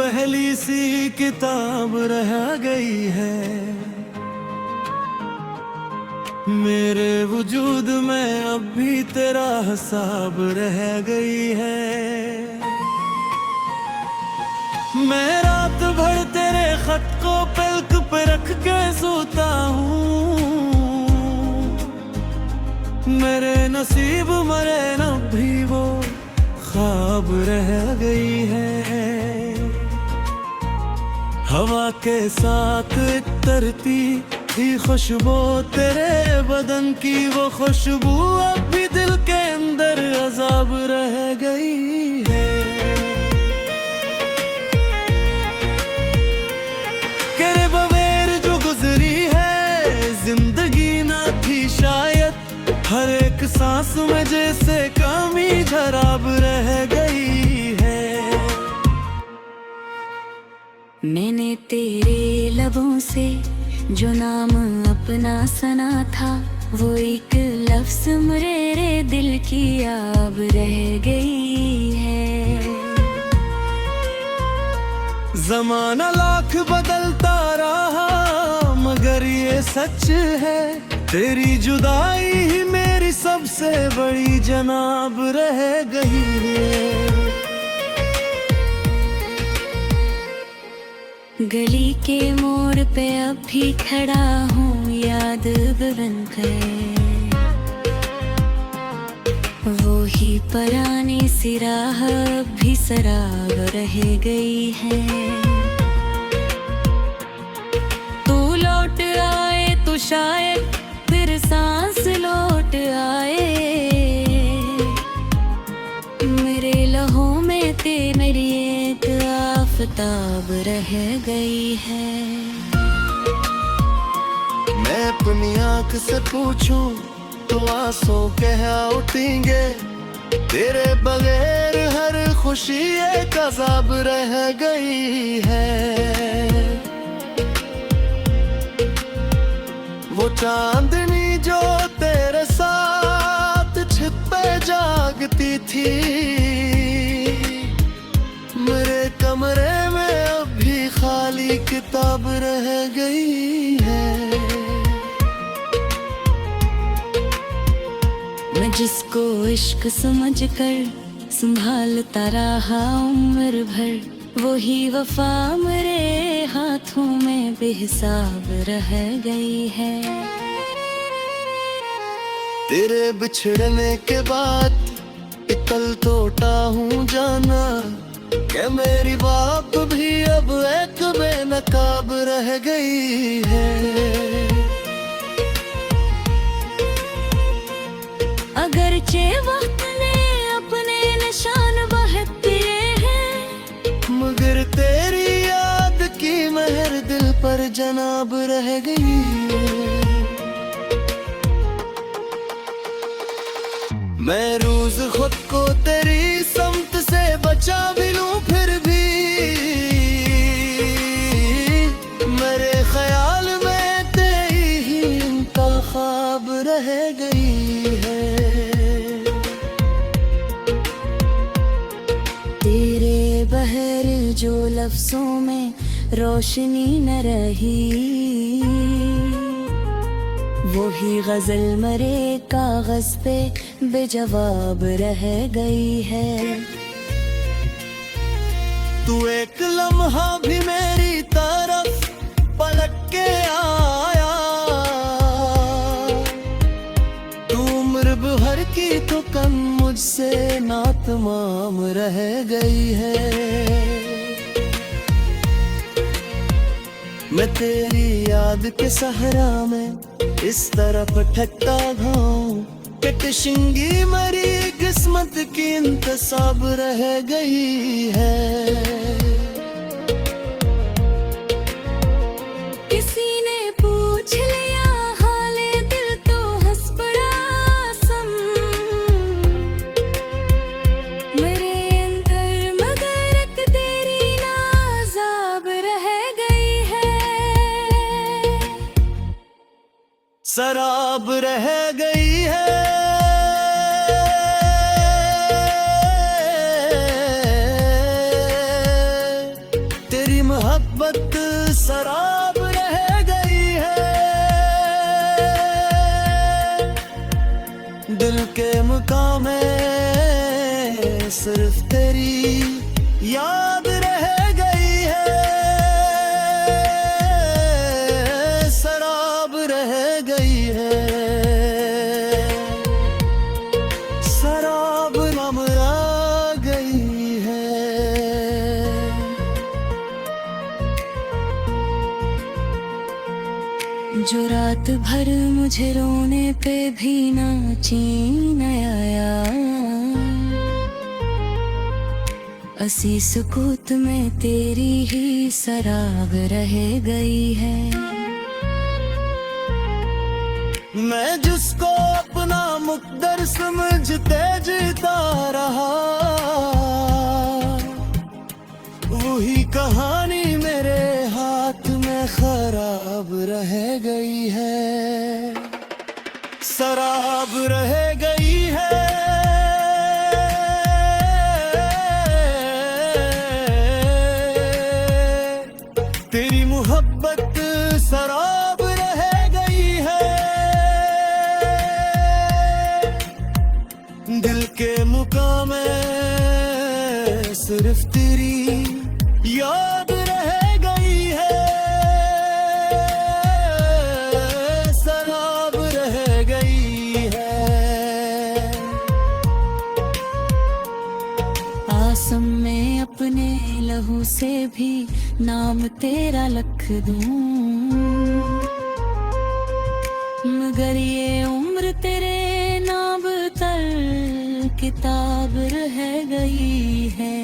पहली सी किताब रह गई है, मेरे वजूद में अब भी तेरा हिसाब रह गई है। मैं रात भर तेरे खत को पलक पे रख के सोता हूँ, मेरे नसीब मरे न भी वो ख्वाब रह गई है। हवा के साथ तरती थी खुशबू तेरे बदन की, वो खुशबू अब भी दिल के अंदर अजाब रह गई है। तेरे बगैर जो गुजरी है जिंदगी ना थी शायद, हर एक सांस में जैसे कमी शराब रह गई है। मैंने तेरे लबों से जो नाम अपना सना था, वो एक लफ्ज मेरे दिल की आब रह गई है। जमाना लाख बदलता रहा मगर ये सच है, तेरी जुदाई ही मेरी सबसे बड़ी जनाब रह गई है। गली के मोड़ पे अब भी खड़ा हूँ याद बनकर, वो ही पुरानी सी राह अब भी सराब रह गई है। तू लौट आए तो शायद फिर सांस लौट आए, मेरे लहू में तेरी एक आफताब रह गई है। मैं अपनी आंख से पूछूं तो आंसू कह उठेंगे, तेरे बगैर हर खुशी एक अजाब रह गई है। वो चांदनी जो तेरे साथ छिप पे जागती थी, मेरे कमरे में अब भी खाली किताब रह गई है। मैं जिसको इश्क समझ कर संभालता रहा उम्र भर, वही वफा मेरे हाथों में बेहिसाब रह गई है। तेरे बिछड़ने के बाद इतल तोटा हूँ जाना, कि मेरी बात भी अब एक बेनकाब रह गई है। अगरचे वक्त ने अपने निशान बहुत दिए हैं, मगर तेरी याद की मेहर दिल पर जनाब रह गई है। मैं रोज खुद को तेरी समत से बचा भी लूं, फिर भी मेरे ख्याल में तेरी ही इनका ख्वाब रह गई है। तेरे बहर जो लफ्जों में रोशनी न रही, वही गजल मरे कागज पे बेजवाब रह गई है। तू एक लम्हा भी मेरी तरफ पलट के आया, तू उम्र भर की तो कम मुझसे नातमाम रह गई है। मैं तेरी याद के सहरा में इस तरफ ठकता घाऊं, कि कशिंगी मरी किस्मत की इंतसाब रह गई है। किसी ने पूछ लिया हाले दिल तो हंस पड़ा सम, मेरे अंदर मगर एक तेरी नाज़ाब रह गई है। शराब रह गई है। मोहब्बत शराब रह गई है। दिल के मुकाम में सिर्फ तेरी याद रह गई है। शराब रह गई है, शराब नाम आ गई है। जो रात भर मुझे रोने पे भी ना चैन आया, असी सुकूत में तेरी ही शराब रह गई है। मैं जिसको अपना मुक़द्दर समझते जीता रहा, वही कहानी मेरे हाथ में खराब रह गई है। शराब रह गई है, तेरी मोहब्बत शराब रह गई है। दिल के मुकाम में सिर्फ तेरी याद रह गई है। शराब रह गई है। आसम में अपने लहू से भी नाम तेरा लिख दूं, मगर ये उम्र तेरे नाम तर किताब रह गई है।